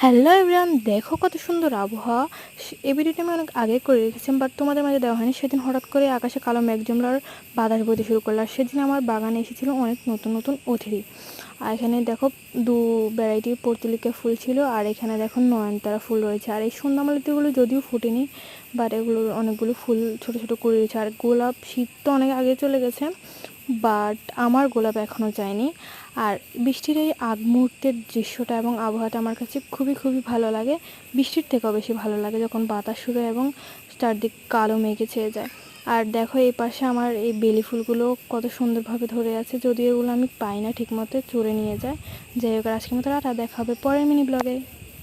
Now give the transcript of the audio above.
Hello everyone, দেখো কত সুন্দর আবহাওয়া। এই ভিডিওটা আমি অনেক আগে করে রেখেছিলাম, বাট তোমাদের মাঝে দেওয়া হয়নি। সেদিন হঠাৎ করে আকাশে কালো মেঘ জমলার বাতাস বইতে শুরু করলো। আর সেদিন আমার বাগানে এসেছিলো অনেক নতুন নতুন অতিথি। আর এখানে দেখো দু ভ্যারাইটির পর্তুলিকা ফুল ছিল, আর এখানে দেখো নয়নতারা ফুল রয়েছে। আর এই সন্ধ্যামালতিগুলো যদিও ফুটেনি, বাট এগুলোর অনেকগুলো ফুল ছোট ছোট করে রয়েছে। আর গোলাপ শীত তো অনেক আগে চলে গেছে, বাট আমার গোলাপ এখনও যায়নি। আর বৃষ্টির এই আগ মুহূর্তের দৃশ্যটা এবং আবহাওয়াটা আমার কাছে খুবই খুবই ভালো লাগে। বৃষ্টির থেকেও বেশি ভালো লাগে যখন বাতাস শুরু এবং চারদিক কালো মেঘে ছেয়ে যায়। আর দেখো এই পাশে আমার এই বেলি ফুলগুলো কত সুন্দরভাবে ধরে আছে, যদিও এগুলো আমি পাই না ঠিকমতো, চড়ে নিয়ে যায়। যাই হোক, আজকের মতো রাটা দেখা হবে পরের মিনি ব্লগে।